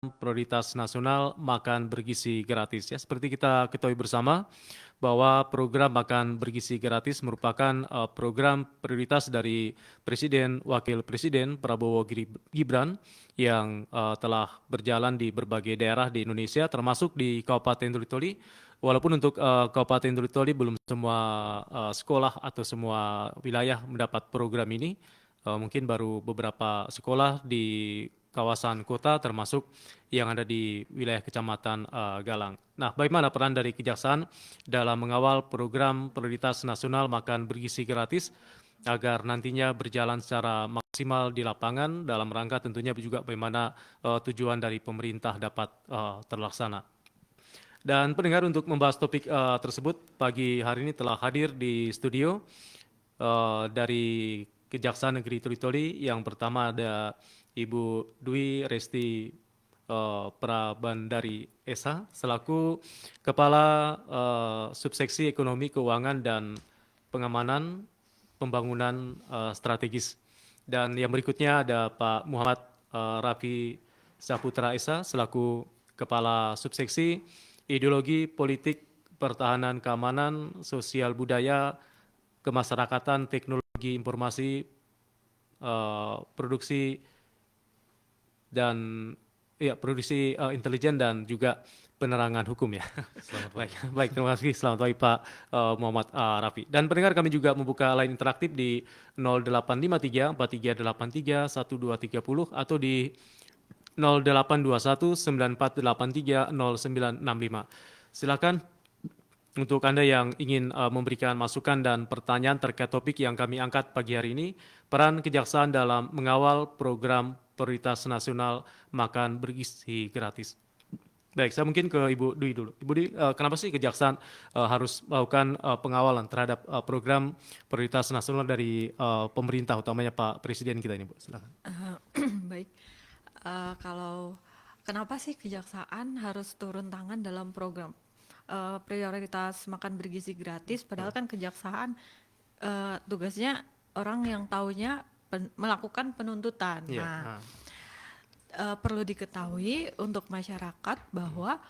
Prioritas Nasional Makan Bergizi Gratis. Ya, seperti kita ketahui bersama bahwa program Makan Bergizi Gratis merupakan program prioritas dari Presiden Wakil Presiden Prabowo Gibran yang telah berjalan di berbagai daerah di Indonesia, termasuk di Kabupaten Toli-Toli. Walaupun untuk Kabupaten Toli-Toli belum semua sekolah atau semua wilayah mendapat program ini, mungkin baru beberapa sekolah di kawasan kota termasuk yang ada di wilayah Kecamatan Galang. Nah, bagaimana peran dari Kejaksaan dalam mengawal program prioritas nasional makan bergizi gratis agar nantinya berjalan secara maksimal di lapangan dalam rangka tentunya juga bagaimana tujuan dari pemerintah dapat terlaksana. Dan pendengar, untuk membahas topik tersebut pagi hari ini telah hadir di studio dari Kejaksaan Negeri Toli-Toli. Yang pertama ada Ibu Dwi Resti Prabandari Esa selaku Kepala Subseksi Ekonomi Keuangan dan Pengamanan Pembangunan Strategis. Dan yang berikutnya ada Pak Muhammad Rafi Saputra Esa selaku Kepala Subseksi Ideologi Politik Pertahanan Keamanan Sosial Budaya Kemasyarakatan Teknologi Informasi Produksi dan produksi intelijen dan juga penerangan hukum ya. Selamat pagi. Baik, terima kasih. Selamat pagi Pak Muhammad Rafi. Dan pendengar, kami juga membuka line interaktif di 0853 4383 1230 atau di 0821 9483 0965. Silakan untuk Anda yang ingin memberikan masukan dan pertanyaan terkait topik yang kami angkat pagi hari ini, peran Kejaksaan dalam mengawal program prioritas nasional makan bergizi gratis. Baik, saya mungkin ke Ibu Dwi dulu. Ibu Dwi, kenapa sih Kejaksaan harus melakukan pengawalan terhadap program prioritas nasional dari pemerintah, utamanya Pak Presiden kita ini, Bu? Silakan. Baik, kalau kenapa sih Kejaksaan harus turun tangan dalam program prioritas makan bergizi gratis? Padahal kan Kejaksaan tugasnya orang yang taunya melakukan penuntutan. Yeah. Perlu diketahui untuk masyarakat bahwa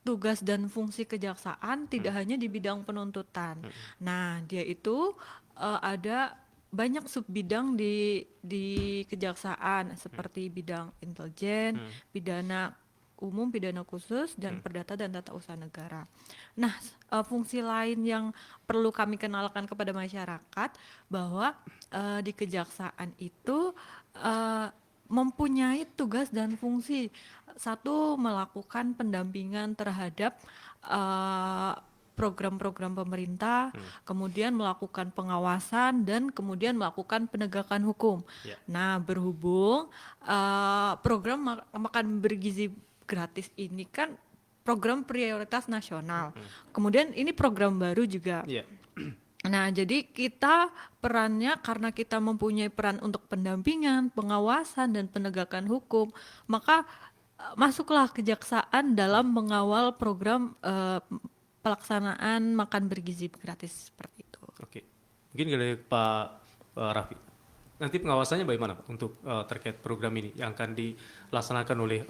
tugas dan fungsi Kejaksaan tidak hanya di bidang penuntutan. Nah, dia itu ada banyak sub bidang di Kejaksaan seperti bidang intelijen, pidana umum, pidana khusus, dan perdata dan tata usaha negara. Nah, fungsi lain yang perlu kami kenalkan kepada masyarakat bahwa di Kejaksaan itu mempunyai tugas dan fungsi. Satu, melakukan pendampingan terhadap program-program pemerintah, kemudian melakukan pengawasan, dan kemudian melakukan penegakan hukum. Yeah. Nah, berhubung program makan bergizi gratis ini kan program prioritas nasional. Kemudian ini program baru juga. Yeah. Nah, jadi kita perannya karena kita mempunyai peran untuk pendampingan, pengawasan, dan penegakan hukum, maka masuklah Kejaksaan dalam mengawal program pelaksanaan makan bergizi gratis seperti itu. Oke, mungkin dari Pak Raffi. Nanti pengawasannya bagaimana Pak untuk terkait program ini yang akan dilaksanakan oleh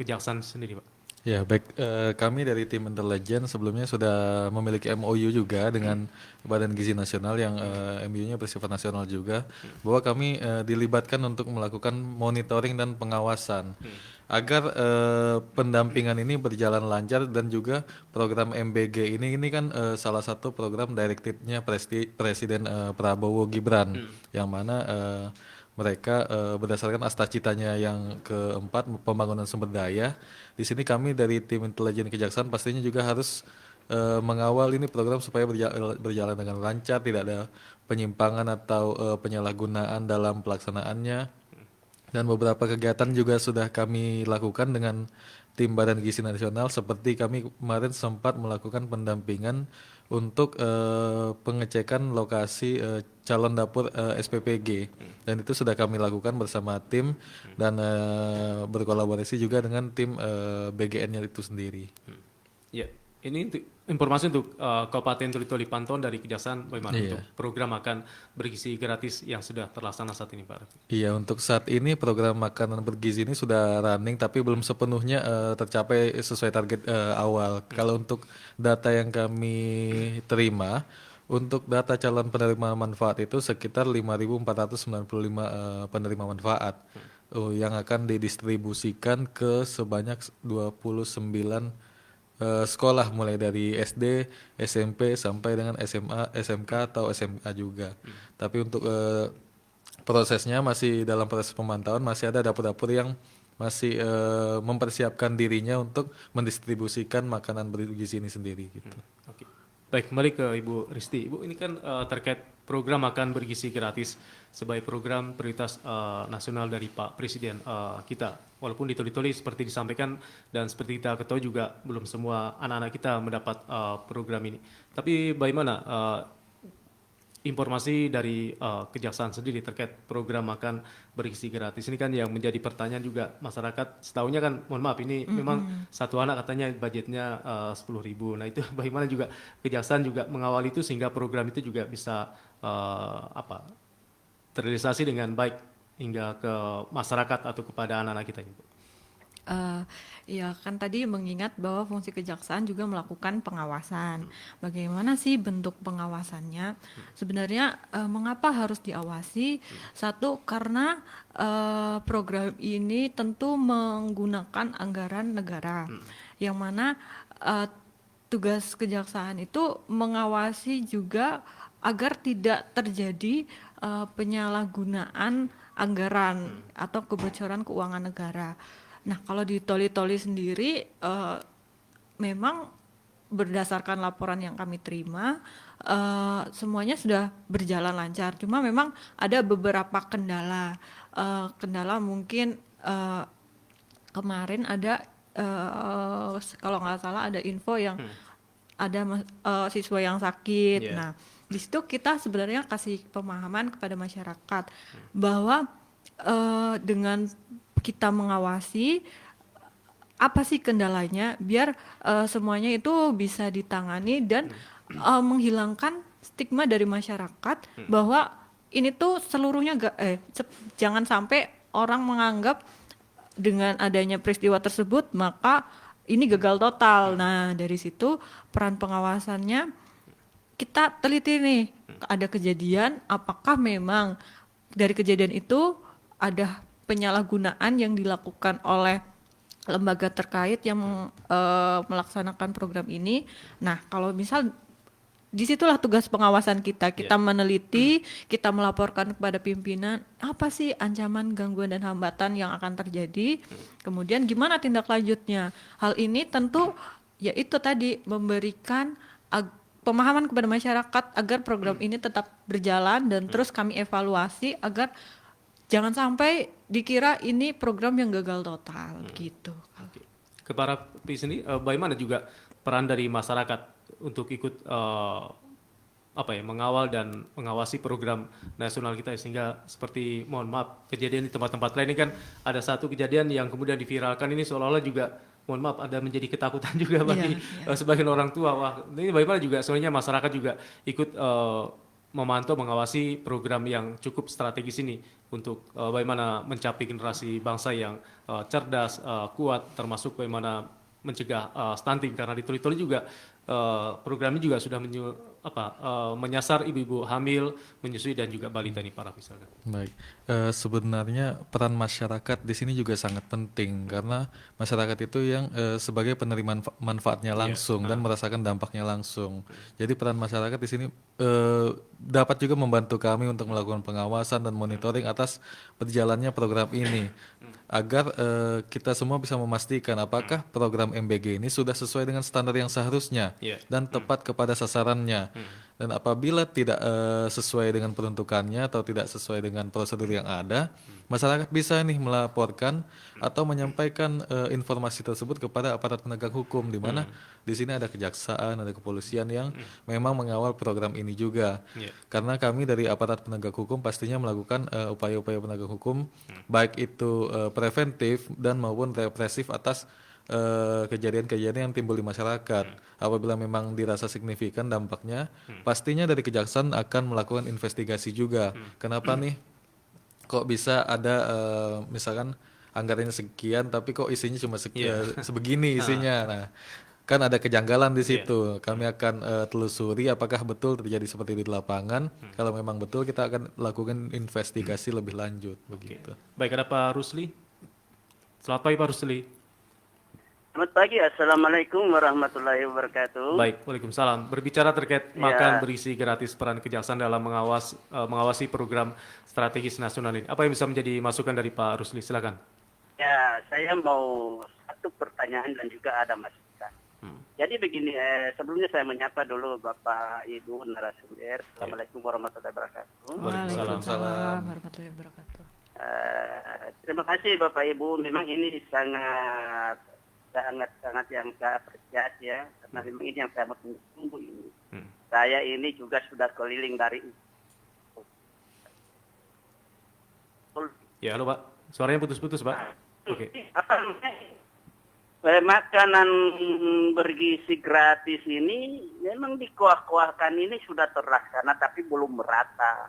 Kejaksaan sendiri, Pak? Ya, baik. Kami dari tim intelijen sebelumnya sudah memiliki MOU juga dengan Badan Gizi Nasional yang MOU-nya bersifat nasional juga, bahwa kami dilibatkan untuk melakukan monitoring dan pengawasan agar pendampingan ini berjalan lancar, dan juga program MBG ini kan salah satu program direktifnya Presiden Prabowo Gibran, yang mana mereka berdasarkan astacitanya yang keempat, pembangunan sumber daya. Di sini kami dari tim intelijen Kejaksaan pastinya juga harus mengawal ini program supaya berjalan dengan lancar, tidak ada penyimpangan atau penyalahgunaan dalam pelaksanaannya. Dan beberapa kegiatan juga sudah kami lakukan dengan tim Badan Gizi Nasional, seperti kami kemarin sempat melakukan pendampingan untuk pengecekan lokasi calon dapur SPPG, dan itu sudah kami lakukan bersama tim dan berkolaborasi juga dengan tim BGN-nya itu sendiri. Ya, Ini informasi untuk Kabupaten Toli-Toli Pantun dari Kejaksaan bagaimana Iya. untuk program makan bergizi gratis yang sudah terlaksana saat ini Pak Raffi? Iya, untuk saat ini program makanan bergizi ini sudah running tapi belum sepenuhnya tercapai sesuai target awal. Kalau untuk data yang kami terima, untuk data calon penerima manfaat itu sekitar 5.495 penerima manfaat yang akan didistribusikan ke sebanyak 29 sekolah mulai dari SD, SMP sampai dengan SMA, SMK atau SMA juga. Tapi untuk prosesnya masih dalam proses pemantauan, masih ada dapur-dapur yang masih mempersiapkan dirinya untuk mendistribusikan makanan bergizi ini sendiri gitu. Oke. Baik, kembali ke Ibu Risti. Ibu, ini kan terkait program makan bergizi gratis sebagai program prioritas nasional dari Pak Presiden kita. Walaupun di Toli-Toli seperti disampaikan dan seperti kita ketahui juga belum semua anak-anak kita mendapat program ini. Tapi bagaimana informasi dari Kejaksaan sendiri terkait program makan bergizi gratis ini kan yang menjadi pertanyaan juga masyarakat. Setahunya kan, mohon maaf ini memang satu anak katanya budgetnya 10.000. Nah itu bagaimana juga Kejaksaan juga mengawal itu sehingga program itu juga bisa terrealisasi dengan baik hingga ke masyarakat atau kepada anak-anak kita ini. Eh, ya kan tadi mengingat bahwa fungsi kejaksaan juga melakukan pengawasan. Bagaimana sih bentuk pengawasannya? Sebenarnya mengapa harus diawasi? Satu, karena program ini tentu menggunakan anggaran negara, yang mana tugas kejaksaan itu mengawasi juga agar tidak terjadi penyalahgunaan anggaran atau kebocoran keuangan negara. Nah, kalau di Toli-Toli sendiri memang berdasarkan laporan yang kami terima semuanya sudah berjalan lancar. Cuma memang ada beberapa kendala. Kendala mungkin kemarin ada kalau nggak salah ada info yang ada siswa yang sakit. Yeah. Nah, di situ kita sebenarnya kasih pemahaman kepada masyarakat bahwa dengan kita mengawasi apa sih kendalanya biar semuanya itu bisa ditangani dan menghilangkan stigma dari masyarakat bahwa ini tuh seluruhnya jangan sampai orang menganggap dengan adanya peristiwa tersebut maka ini gagal total. Nah, dari situ peran pengawasannya kita teliti nih, ada kejadian apakah memang dari kejadian itu ada penyalahgunaan yang dilakukan oleh lembaga terkait yang melaksanakan program ini. Nah, kalau misal disitulah tugas pengawasan kita. Kita meneliti, kita melaporkan kepada pimpinan apa sih ancaman, gangguan dan hambatan yang akan terjadi. Kemudian gimana tindak lanjutnya? Hal ini tentu yaitu tadi memberikan pemahaman kepada masyarakat agar program ini tetap berjalan dan terus kami evaluasi agar jangan sampai dikira ini program yang gagal total gitu. Oke. Ke para sini bagaimana juga peran dari masyarakat untuk ikut mengawal dan mengawasi program nasional kita sehingga seperti mohon maaf kejadian di tempat-tempat lain ini kan ada satu kejadian yang kemudian diviralkan ini seolah-olah juga mohon maaf ada menjadi ketakutan juga bagi sebagian orang tua. Wah, ini bagaimana juga soalnya masyarakat juga ikut memantau mengawasi program yang cukup strategis ini untuk bagaimana mencapai generasi bangsa yang cerdas, kuat, termasuk bagaimana mencegah stunting karena di Toli-Toli juga program ini juga sudah menyasar ibu-ibu hamil, menyusui dan juga balita nih para misalkan. Baik, sebenarnya peran masyarakat di sini juga sangat penting karena masyarakat itu yang sebagai penerima manfaatnya langsung dan merasakan dampaknya langsung. Jadi peran masyarakat di sini dapat juga membantu kami untuk melakukan pengawasan dan monitoring atas berjalannya program ini agar kita semua bisa memastikan apakah program MBG ini sudah sesuai dengan standar yang seharusnya dan tepat kepada sasarannya. Dan apabila tidak sesuai dengan peruntukannya atau tidak sesuai dengan prosedur yang ada, masyarakat bisa nih melaporkan atau menyampaikan informasi tersebut kepada aparat penegak hukum di mana di sini ada kejaksaan, ada kepolisian yang memang mengawal program ini juga. Karena kami dari aparat penegak hukum pastinya melakukan upaya-upaya penegak hukum baik itu preventif dan maupun represif atas kejadian-kejadian yang timbul di masyarakat. Apabila memang dirasa signifikan dampaknya, pastinya dari kejaksaan akan melakukan investigasi juga. Kenapa nih kok bisa ada misalkan anggarannya sekian tapi kok isinya cuma sebegini isinya. Nah, kan ada kejanggalan di situ. Kami akan telusuri apakah betul terjadi seperti itu di lapangan. Kalau memang betul kita akan lakukan investigasi lebih lanjut begitu. Baik, ada Pak Rusli. Selamat pagi Pak Rusli. Selamat pagi, Assalamualaikum warahmatullahi wabarakatuh. Baik, Waalaikumsalam. Berbicara terkait makan berisi gratis, peran kejaksaan dalam mengawasi program strategis nasional ini. Apa yang bisa menjadi masukan dari Pak Rusli? Silakan. Ya, saya mau satu pertanyaan dan juga ada masukan. Jadi begini, sebelumnya saya menyapa dulu Bapak Ibu narasumber. Assalamualaikum warahmatullahi wabarakatuh. Waalaikumsalam warahmatullahi wabarakatuh. Terima kasih Bapak Ibu. Memang ini sangat yang saya apresiasi ya, karena memang ini yang saya tunggu ini. Saya ini juga sudah keliling dari Ya, halo Pak. Suaranya putus-putus Pak. Oke. Makanan bergizi gratis ini memang dikuah-kuahkan ini sudah terlaksana tapi belum merata.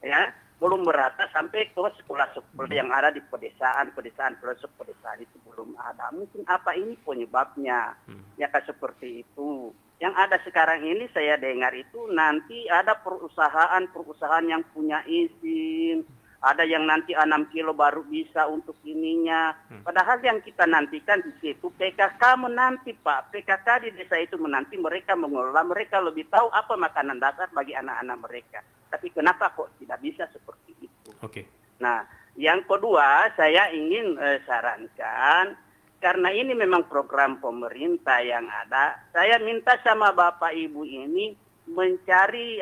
Ya, belum merata sampai ke sekolah-sekolah yang ada di pedesaan, pelosok pedesaan itu belum ada. Mungkin apa ini penyebabnya? Ya kan seperti itu. Yang ada sekarang ini saya dengar itu nanti ada perusahaan yang punya izin, ada yang nanti 6 kilo baru bisa untuk ininya. Padahal yang kita nantikan di situ PKK menanti Pak. PKK di desa itu menanti mereka mengelola, mereka lebih tahu apa makanan dasar bagi anak-anak mereka. Tapi kenapa kok tidak bisa seperti itu? Oke. Nah, yang kedua saya ingin sarankan, karena ini memang program pemerintah yang ada, saya minta sama Bapak Ibu ini mencari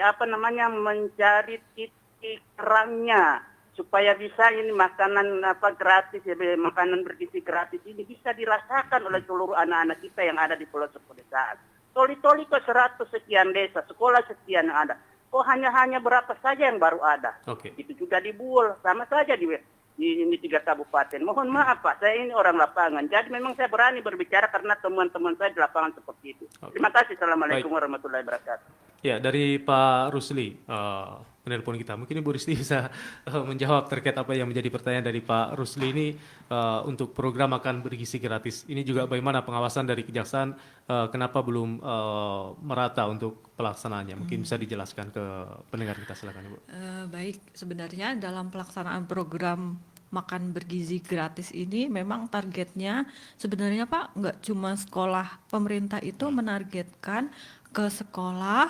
mencari titik terangnya supaya bisa ini makanan gratis ya, makanan bergizi gratis ini bisa dirasakan oleh seluruh anak-anak kita yang ada di pelosok pedesaan. Toli-toli ke 100 sekian desa, sekolah sekian yang ada. Kok hanya berapa saja yang baru ada? Itu juga di Buol, sama saja di 3 kabupaten. Mohon maaf Pak, saya ini orang lapangan. Jadi memang saya berani berbicara karena teman-teman saya di lapangan seperti itu. Terima kasih. Assalamualaikum warahmatullahi wabarakatuh. Ya, dari Pak Rusli, penelpon kita. Mungkin Ibu Risti bisa menjawab terkait apa yang menjadi pertanyaan dari Pak Rusli ini untuk program makan bergizi gratis. Ini juga bagaimana pengawasan dari kejaksaan, kenapa belum merata untuk pelaksanaannya? Mungkin bisa dijelaskan ke pendengar kita, silakan Ibu. Baik, sebenarnya dalam pelaksanaan program makan bergizi gratis ini memang targetnya sebenarnya Pak nggak cuma sekolah. Pemerintah itu menargetkan ke sekolah,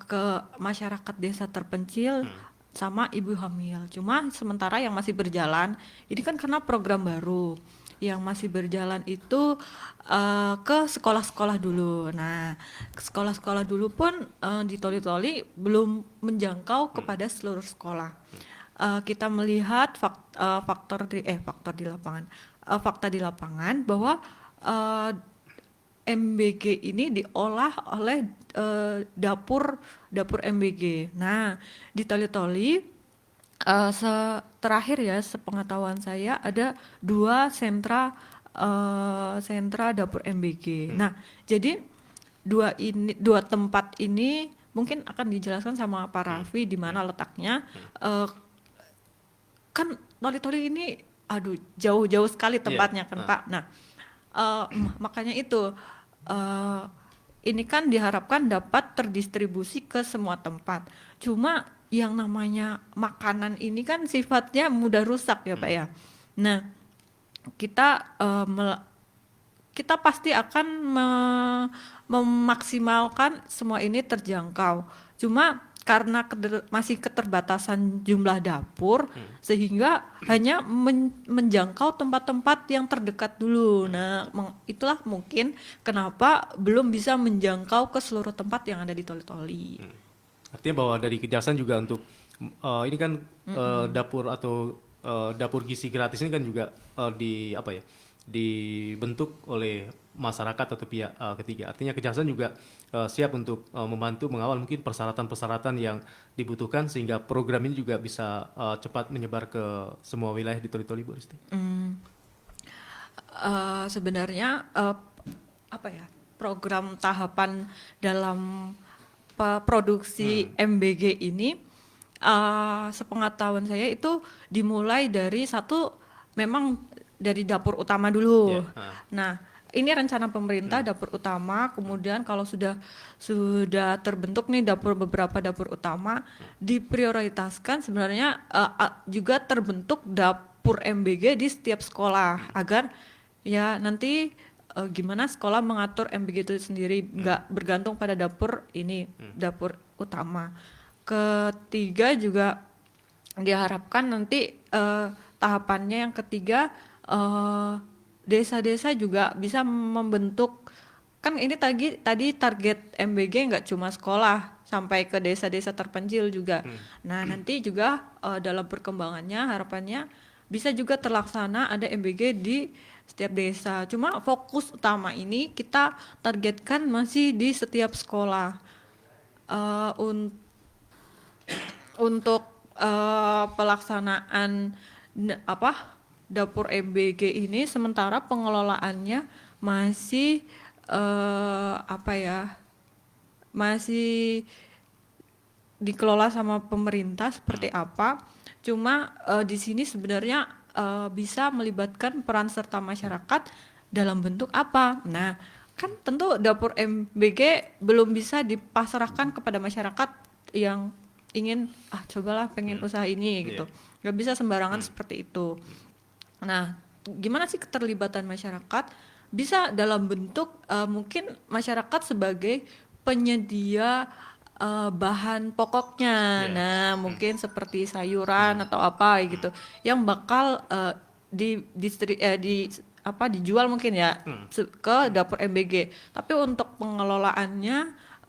ke masyarakat desa terpencil sama ibu hamil. Cuma sementara yang masih berjalan, ini kan karena program baru yang masih berjalan itu ke sekolah-sekolah dulu. Nah, sekolah-sekolah dulu pun di Toli-Toli belum menjangkau kepada seluruh sekolah. Kita melihat fakta di lapangan bahwa MBG ini diolah oleh dapur MBG. Nah, di Toli-Toli terakhir ya sepengetahuan saya ada 2 sentra dapur MBG. Nah, jadi 2 tempat ini mungkin akan dijelaskan sama Pak Raffi di mana letaknya. Kan Toli-Toli ini jauh-jauh sekali tempatnya kan Pak. Nah, makanya itu ini kan diharapkan dapat terdistribusi ke semua tempat. Cuma yang namanya makanan ini kan sifatnya mudah rusak ya Pak ya. Nah, kita pasti akan memaksimalkan semua ini terjangkau. Cuma karena masih keterbatasan jumlah dapur sehingga hanya menjangkau tempat-tempat yang terdekat dulu. Nah, itulah mungkin kenapa belum bisa menjangkau ke seluruh tempat yang ada di Toli-Toli. Artinya bahwa dari kejaksaan juga untuk ini kan dapur atau dapur gizi gratis ini kan juga dibentuk oleh masyarakat atau pihak ketiga. Artinya kejaksaan juga siap untuk membantu mengawal mungkin persyaratan-persyaratan yang dibutuhkan sehingga program ini juga bisa cepat menyebar ke semua wilayah di Toli-Toli, Bu Risti. sebenarnya apa ya, program tahapan dalam produksi MBG ini, sepengetahuan saya itu dimulai dari satu, memang dari dapur utama dulu. Nah, ini rencana pemerintah dapur utama, kemudian kalau sudah terbentuk nih beberapa dapur utama, diprioritaskan sebenarnya juga terbentuk dapur MBG di setiap sekolah, agar ya nanti gimana sekolah mengatur MBG itu sendiri, nggak bergantung pada dapur ini, dapur utama. Ketiga juga diharapkan nanti tahapannya yang ketiga, desa-desa juga bisa membentuk, kan ini tadi target MBG nggak cuma sekolah, sampai ke desa-desa terpencil juga. Nah, nanti juga dalam perkembangannya harapannya bisa juga terlaksana ada MBG di setiap desa. Cuma fokus utama ini kita targetkan masih di setiap sekolah. Untuk pelaksanaan dapur MBG ini, sementara pengelolaannya masih masih dikelola sama pemerintah seperti apa. Cuma di sini sebenarnya bisa melibatkan peran serta masyarakat dalam bentuk apa. Nah, kan tentu dapur MBG belum bisa dipasrahkan kepada masyarakat yang ingin cobalah pengen usaha ini gitu. Gak bisa sembarangan seperti itu. Nah, gimana sih keterlibatan masyarakat? Bisa dalam bentuk mungkin masyarakat sebagai penyedia bahan pokoknya. Nah, mungkin seperti sayuran atau apa gitu, yang bakal dijual mungkin ya ke dapur MBG. Tapi untuk pengelolaannya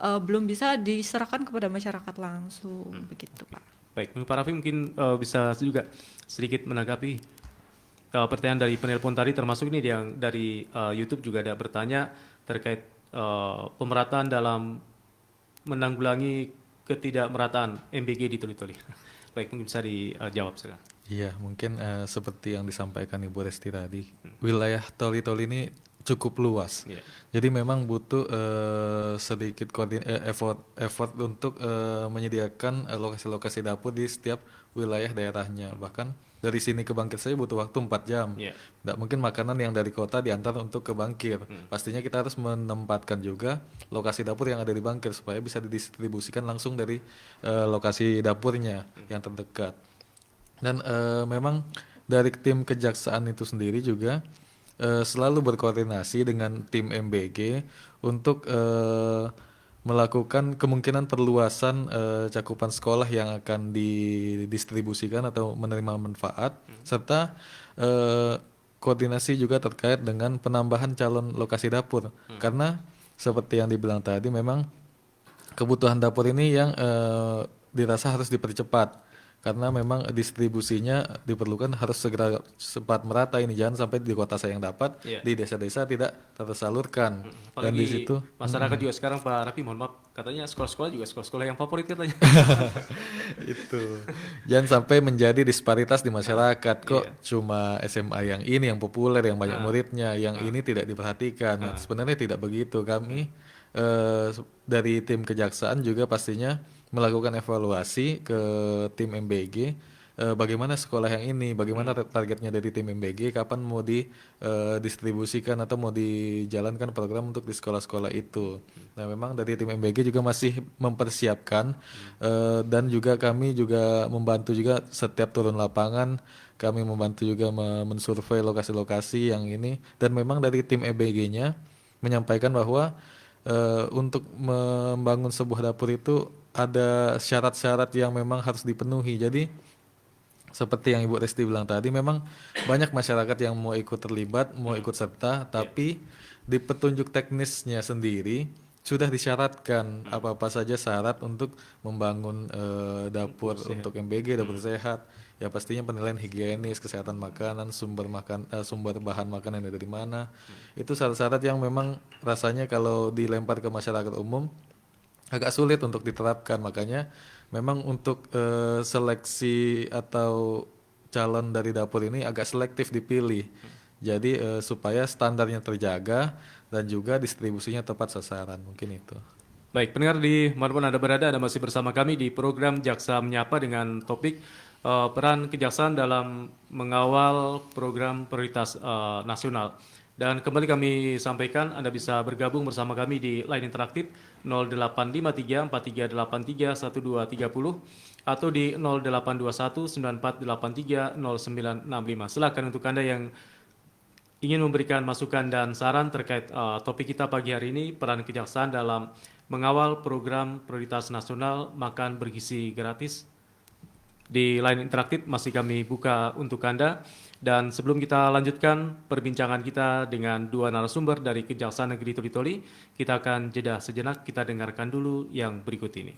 belum bisa diserahkan kepada masyarakat langsung, begitu Pak. Baik, Pak Raffi mungkin bisa juga sedikit menanggapi pertanyaan dari penelpon tadi, termasuk ini yang dari YouTube juga ada bertanya terkait pemerataan dalam menanggulangi ketidakmerataan MBG di Toli-Toli. Baik, mungkin bisa dijawab sekarang. Iya, mungkin seperti yang disampaikan Ibu Resti tadi, wilayah Toli-Toli ini cukup luas. Jadi memang butuh sedikit effort untuk menyediakan lokasi-lokasi dapur di setiap wilayah daerahnya. Bahkan dari sini ke Bangkit saja butuh waktu 4 jam. Nggak mungkin makanan yang dari kota diantar untuk ke Bangkit. Pastinya kita harus menempatkan juga lokasi dapur yang ada di Bangkit supaya bisa didistribusikan langsung dari lokasi dapurnya yang terdekat. Dan memang dari tim kejaksaan itu sendiri juga selalu berkoordinasi dengan tim MBG untuk melakukan kemungkinan perluasan cakupan sekolah yang akan didistribusikan atau menerima manfaat, serta koordinasi juga terkait dengan penambahan calon lokasi dapur. Karena seperti yang dibilang tadi, memang kebutuhan dapur ini yang dirasa harus dipercepat. Karena memang distribusinya diperlukan harus segera cepat merata ini, jangan sampai di kota saya yang dapat, di desa-desa tidak tersalurkan. Dan di situ masyarakat juga sekarang, Pak Raffi, mohon maaf, katanya sekolah-sekolah juga sekolah-sekolah yang favorit katanya. itu jangan sampai menjadi disparitas di masyarakat, kok cuma SMA yang ini yang populer, yang banyak muridnya, yang ini tidak diperhatikan. Nah, sebenarnya tidak begitu. Kami dari tim kejaksaan juga pastinya melakukan evaluasi ke tim MBG, bagaimana sekolah yang ini, bagaimana targetnya dari tim MBG, kapan mau didistribusikan atau mau dijalankan program untuk di sekolah-sekolah itu. Nah, memang dari tim MBG juga masih mempersiapkan, dan juga kami juga membantu juga setiap turun lapangan, kami membantu juga mensurvei lokasi-lokasi yang ini, dan memang dari tim MBG-nya menyampaikan bahwa untuk membangun sebuah dapur itu ada syarat-syarat yang memang harus dipenuhi. Jadi seperti yang Ibu Resti bilang tadi, memang banyak masyarakat yang mau ikut terlibat, mau ikut serta, tapi di petunjuk teknisnya sendiri sudah disyaratkan apa-apa saja syarat untuk membangun dapur untuk MBG, dapur sehat. Ya pastinya penilaian higienis, kesehatan makanan, sumber bahan makanan dari mana. Itu syarat-syarat yang memang rasanya kalau dilempar ke masyarakat umum agak sulit untuk diterapkan. Makanya memang untuk seleksi atau calon dari dapur ini agak selektif dipilih. Jadi supaya standarnya terjaga dan juga distribusinya tepat sasaran, mungkin itu. Baik, pendengar di manapun Anda berada, Anda masih bersama kami di program Jaksa Menyapa dengan topik peran kejaksaan dalam mengawal program prioritas nasional. Dan kembali kami sampaikan, Anda bisa bergabung bersama kami di line interaktif 0853 4383 1230 atau di 0821 9483 0965. Silakan untuk Anda yang ingin memberikan masukan dan saran terkait topik kita pagi hari ini, peran kejaksaan dalam mengawal program prioritas nasional makan bergizi gratis. Di line interaktif masih kami buka untuk Anda. Dan sebelum kita lanjutkan perbincangan kita dengan dua narasumber dari Kejaksaan Negeri Toli-Toli, kita akan jeda sejenak, kita dengarkan dulu yang berikut ini.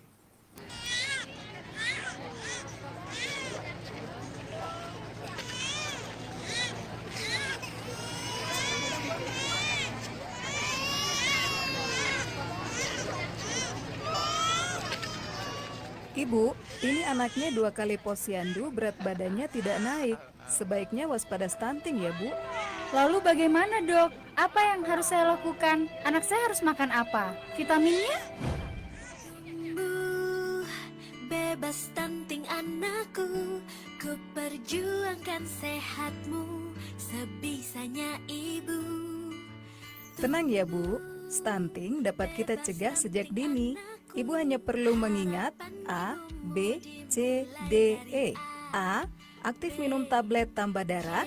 Ibu, ini anaknya 2 kali posyandu, berat badannya tidak naik. Sebaiknya waspada stunting ya, Bu. Lalu bagaimana, Dok? Apa yang harus saya lakukan? Anak saya harus makan apa? Vitaminnya? Bebas stunting anakku, ku perjuangkan sehatmu sebisanya ibu. Tenang ya, Bu. Stunting dapat kita cegah sejak dini. Ibu hanya perlu mengingat A, B, C, D, E. A. Aktif minum tablet tambah darah.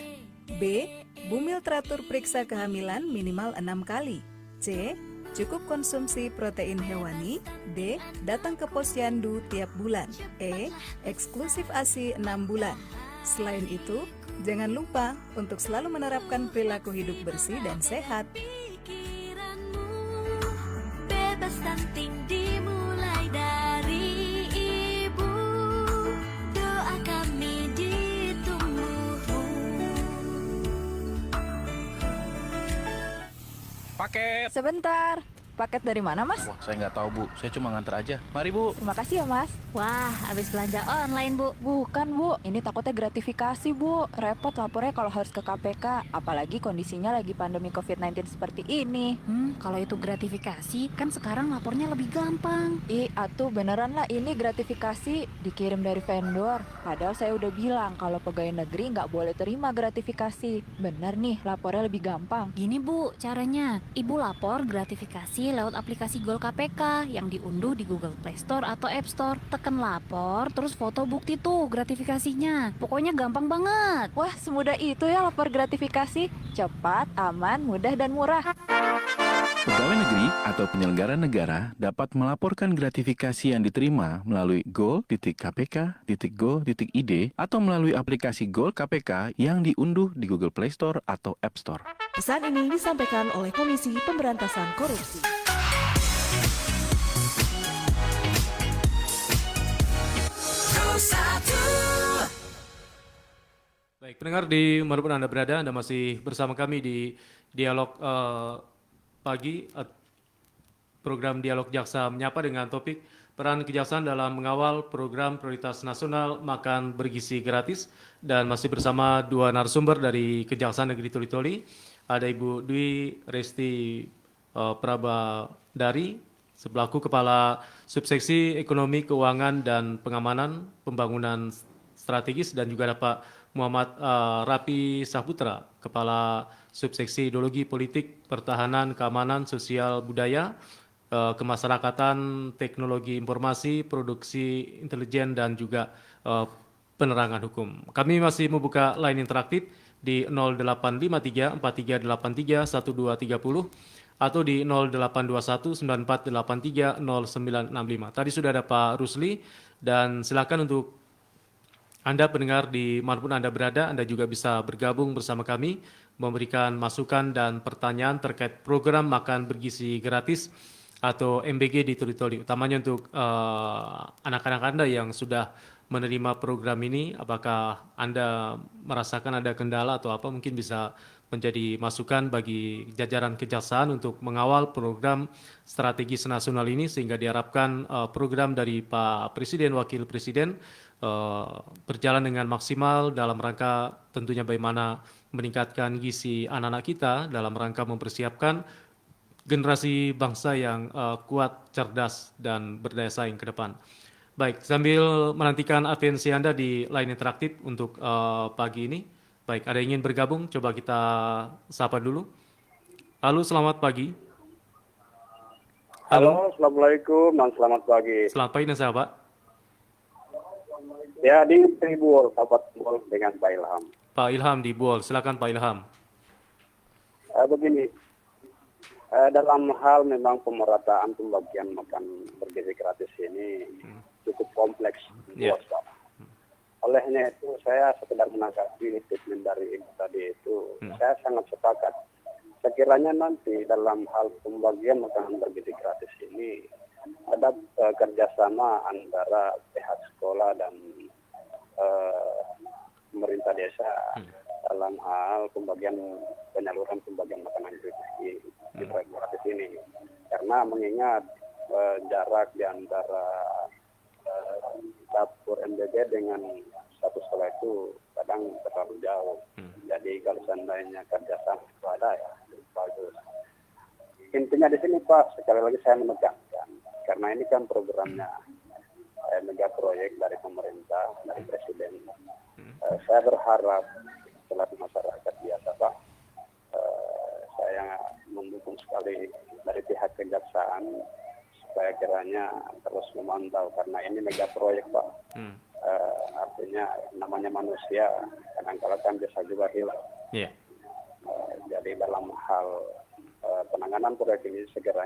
B. Bumil teratur periksa kehamilan minimal 6 kali. C. Cukup konsumsi protein hewani. D. Datang ke posyandu tiap bulan. E. Eksklusif ASI 6 bulan. Selain itu, jangan lupa untuk selalu menerapkan perilaku hidup bersih dan sehat. Pikiranmu bebas stunting dimulai dari ibu. Doa kami ditunggu. Paket. Sebentar, paket dari mana, Mas? Wah, saya nggak tahu, Bu. Saya cuma nganter aja. Mari, Bu. Terima kasih ya, Mas. Wah, habis belanja online, Bu. Bukan, Bu. Ini takutnya gratifikasi, Bu. Repot lapornya kalau harus ke KPK. Apalagi kondisinya lagi pandemi COVID-19 seperti ini. Kalau itu gratifikasi, kan sekarang lapornya lebih gampang. Atuh beneran lah ini gratifikasi dikirim dari vendor. Padahal saya udah bilang kalau pegawai negeri nggak boleh terima gratifikasi. Bener nih, lapornya lebih gampang. Gini, Bu, caranya. Ibu lapor gratifikasi lewat aplikasi Gol KPK yang diunduh di Google Play Store atau App Store. Tekan lapor, terus foto bukti tuh gratifikasinya. Pokoknya gampang banget. Wah, semudah itu ya lapor gratifikasi. Cepat, aman, mudah, dan murah. Pegawai negeri atau penyelenggara negara dapat melaporkan gratifikasi yang diterima melalui go.kpk.go.id atau melalui aplikasi Gol KPK yang diunduh di Google Play Store atau App Store. Pesan ini disampaikan oleh Komisi Pemberantasan Korupsi. Baik, pendengar di manapun Anda berada, Anda masih bersama kami di dialog pagi, program Dialog Jaksa Menyapa dengan topik peran kejaksaan dalam mengawal program prioritas nasional makan bergizi gratis. Dan masih bersama dua narasumber dari Kejaksaan Negeri Toli-Toli. Ada Ibu Dwi Resti Prabadari, selaku Kepala Subseksi Ekonomi, Keuangan, dan Pengamanan Pembangunan Strategis, dan juga ada Pak Muhammad Rapi Saputra, Kepala Subseksi Ideologi Politik, Pertahanan, Keamanan, Sosial, Budaya, Kemasyarakatan, Teknologi Informasi, Produksi Intelijen, dan juga penerangan hukum. Kami masih membuka line interaktif di 0853 4383 1230 atau di 0821 9483 0965. Tadi sudah ada Pak Rusli, dan silakan untuk Anda pendengar di manapun Anda berada, Anda juga bisa bergabung bersama kami, memberikan masukan dan pertanyaan terkait program makan bergizi gratis atau MBG di Toli-Toli, utamanya untuk anak-anak Anda yang sudah menerima program ini. Apakah Anda merasakan ada kendala atau apa, mungkin bisa menjadi masukan bagi jajaran kejaksaan untuk mengawal program strategis nasional ini, sehingga diharapkan program dari Pak Presiden, Wakil Presiden berjalan dengan maksimal dalam rangka tentunya bagaimana meningkatkan gizi anak-anak kita dalam rangka mempersiapkan generasi bangsa yang kuat, cerdas, dan berdaya saing ke depan. Baik, sambil menantikan atensi Anda di line interaktif untuk pagi ini. Baik, ada yang ingin bergabung? Coba kita sapa dulu. Halo, selamat pagi. Halo, Assalamualaikum dan selamat pagi. Selamat pagi, dan Pak. Ya, di Tribul, sahabat Tribul dengan Pak Ilham. Pak Ilham di Buol, silakan Pak Ilham. Begini, dalam hal memang pemerataan pembagian makan bergizi gratis ini cukup kompleks buat Pak. Olehnya itu saya sekedar menanggapi statement dari Ibu tadi itu, saya sangat sepakat. Sekiranya nanti dalam hal pembagian makanan bergizi gratis ini ada kerjasama antara pihak sekolah dan pemerintah desa dalam hal penyaluran pembagian makanan bergizi gratis ini, karena mengingat jarak di antara dapur MBG dengan satu sekolah itu kadang terlalu jauh. Jadi kalau seandainya kerjasama itu ada ya bagus. Intinya di sini Pak, sekali lagi saya menekankan, karena ini kan programnya mega proyek dari pemerintah, dari Presiden. Saya berharap setelah masyarakat biasa Pak, saya mendukung sekali dari pihak kejaksaan supaya kiranya terus memantau, karena ini mega proyek Pak. Artinya namanya manusia kadang-kadang kan bisa juga hilang. Jadi dalam hal penanganan proyek ini segera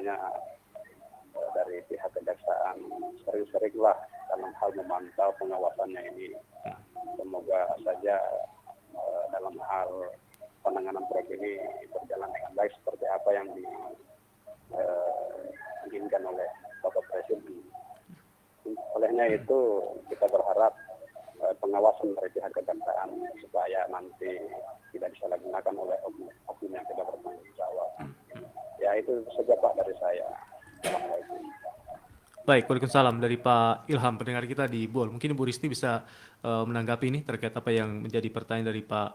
dari pihak kejaksaan sering-seringlah dalam hal memantau pengawasannya ini. Semoga saja dalam hal penanganan proyek ini berjalan dengan baik seperti apa yang diinginkan oleh Bapak Presiden. Olehnya itu kita berharap pengawasan dari pihak kejaksaan supaya nanti tidak disalahgunakan oleh oknum yang tidak bertanggung jawab. Ya itu saja Pak dari saya. Assalamualaikum. Baik, waalaikumsalam dari Pak Ilham, pendengar kita di Buol. Mungkin Ibu Risti bisa menanggapi ini terkait apa yang menjadi pertanyaan dari Pak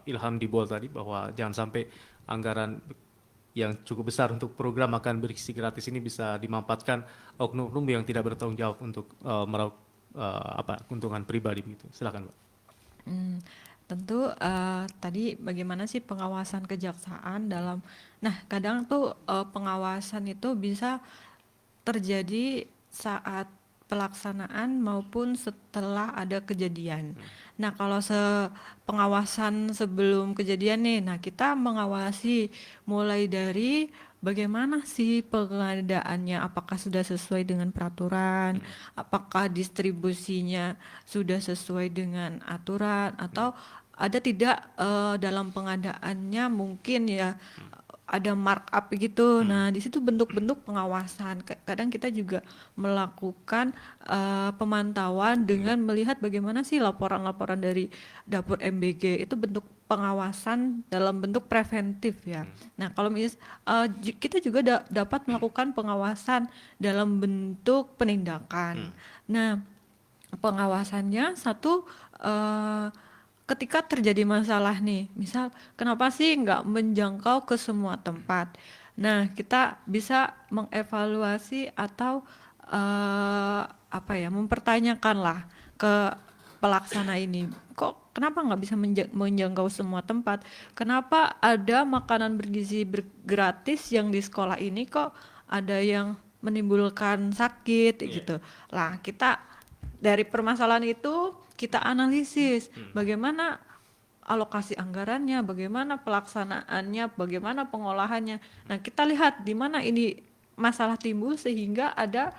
Ilham di Buol tadi, bahwa jangan sampai anggaran yang cukup besar untuk program makan bergizi gratis ini bisa dimanfaatkan oknum-oknum yang tidak bertanggung jawab untuk meraup keuntungan pribadi begitu. Silakan, Pak. Tentu tadi bagaimana sih pengawasan kejaksaan dalam, nah kadang tuh pengawasan itu bisa terjadi saat pelaksanaan maupun setelah ada kejadian. Nah kalau pengawasan sebelum kejadian nih, nah kita mengawasi mulai dari bagaimana sih pengadaannya, apakah sudah sesuai dengan peraturan, apakah distribusinya sudah sesuai dengan aturan, atau ada tidak dalam pengadaannya mungkin ya ada markup gitu. Nah, di situ bentuk-bentuk pengawasan. Kadang kita juga melakukan pemantauan dengan melihat bagaimana sih laporan-laporan dari dapur MBG. Itu bentuk pengawasan dalam bentuk preventif ya. Nah, kalau kita juga dapat melakukan pengawasan dalam bentuk penindakan. Nah, pengawasannya satu ketika terjadi masalah nih, misal kenapa sih nggak menjangkau ke semua tempat? Nah, kita bisa mengevaluasi atau mempertanyakan lah ke pelaksana ini, kok kenapa nggak bisa menjangkau semua tempat? Kenapa ada makanan bergizi gratis yang di sekolah ini kok ada yang menimbulkan sakit gitu? Lah, kita dari permasalahan itu kita analisis bagaimana alokasi anggarannya, bagaimana pelaksanaannya, bagaimana pengolahannya. Nah, kita lihat di mana ini masalah timbul sehingga ada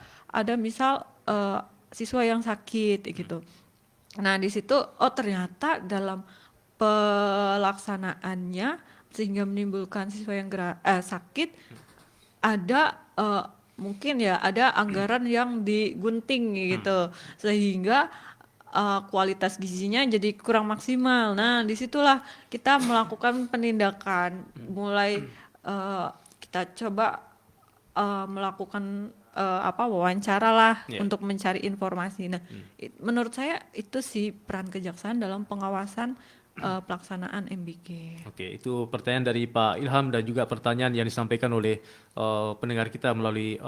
misal siswa yang sakit gitu. Nah, di situ ternyata dalam pelaksanaannya sehingga menimbulkan siswa yang sakit ada mungkin ya ada anggaran yang digunting gitu sehingga kualitas gizinya jadi kurang maksimal. Nah, disitulah kita melakukan penindakan. Mulai kita coba melakukan wawancara lah untuk mencari informasi. Nah, menurut saya itu sih peran kejaksaan dalam pengawasan pelaksanaan MBG. Oke, itu pertanyaan dari Pak Ilham dan juga pertanyaan yang disampaikan oleh pendengar kita melalui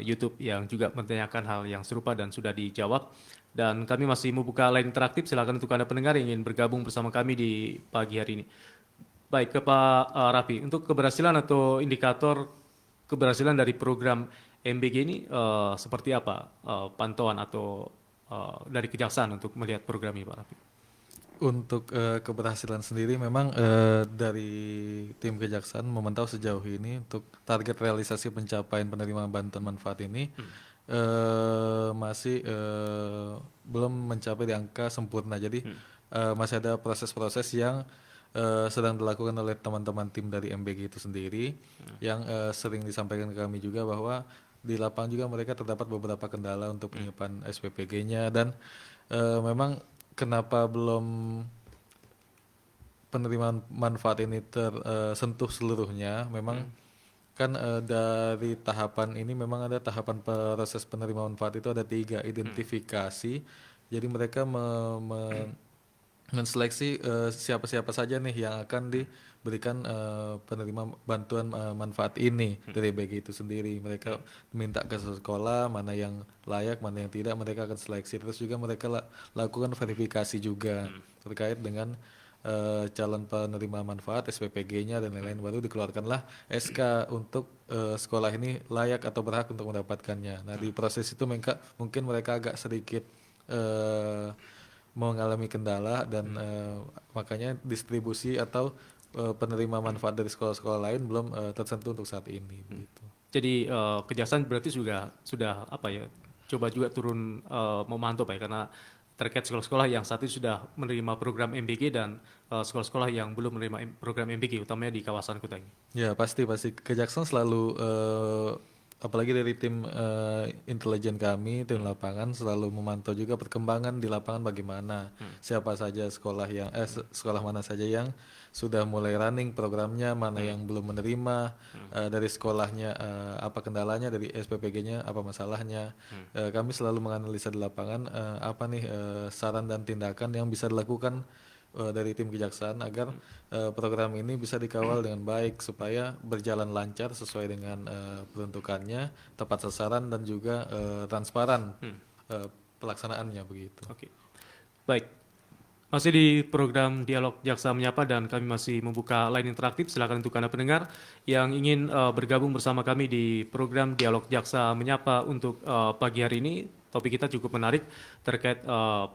YouTube yang juga menanyakan hal yang serupa dan sudah dijawab. Dan kami masih membuka line interaktif, silakan untuk Anda pendengar yang ingin bergabung bersama kami di pagi hari ini. Baik, ke Pak Raffi, untuk keberhasilan atau indikator keberhasilan dari program MBG ini seperti apa pantauan atau dari Kejaksaan untuk melihat program ini, Pak Raffi? Untuk keberhasilan sendiri memang dari tim Kejaksaan memantau sejauh ini untuk target realisasi pencapaian penerimaan bantuan manfaat ini masih belum mencapai di angka sempurna. Jadi masih ada proses-proses yang sedang dilakukan oleh teman-teman tim dari MBG itu sendiri yang sering disampaikan ke kami juga bahwa di lapangan juga mereka terdapat beberapa kendala untuk penyiapan SPPG-nya dan memang kenapa belum penerimaan manfaat ini tersentuh seluruhnya memang kan dari tahapan ini memang ada tahapan proses penerimaan manfaat itu ada 3 identifikasi. Jadi mereka menseleksi siapa-siapa saja nih yang akan diberikan penerima bantuan manfaat ini dari BG itu sendiri. Mereka minta ke sekolah mana yang layak, mana yang tidak, mereka akan seleksi. Terus juga mereka lakukan verifikasi juga terkait dengan calon penerima manfaat, SPPG-nya dan lain-lain. Baru dikeluarkanlah SK untuk sekolah ini layak atau berhak untuk mendapatkannya. Nah di proses itu mungkin mereka agak sedikit mengalami kendala dan makanya distribusi atau penerima manfaat dari sekolah-sekolah lain belum tersentuh untuk saat ini. Gitu. Jadi Kejaksaan berarti sudah apa ya, coba juga turun memantau Pak ya, karena terkait sekolah-sekolah yang saat ini sudah menerima program MBG dan sekolah-sekolah yang belum menerima program MBG, utamanya di kawasan Kutai. Ya pasti Kejaksaan selalu apalagi dari tim intelijen kami, tim lapangan selalu memantau juga perkembangan di lapangan bagaimana, siapa saja sekolah mana saja yang sudah mulai running programnya, mana yang belum menerima, dari sekolahnya apa kendalanya, dari SPPG-nya apa masalahnya. Kami selalu menganalisa di lapangan apa nih saran dan tindakan yang bisa dilakukan dari tim Kejaksaan agar program ini bisa dikawal dengan baik supaya berjalan lancar sesuai dengan peruntukannya, tepat sasaran dan juga transparan pelaksanaannya begitu. Oke. Baik. Masih di program Dialog Jaksa Menyapa dan kami masih membuka line interaktif. Silakan untuk Anda pendengar yang ingin bergabung bersama kami di program Dialog Jaksa Menyapa untuk pagi hari ini. Topik kita cukup menarik terkait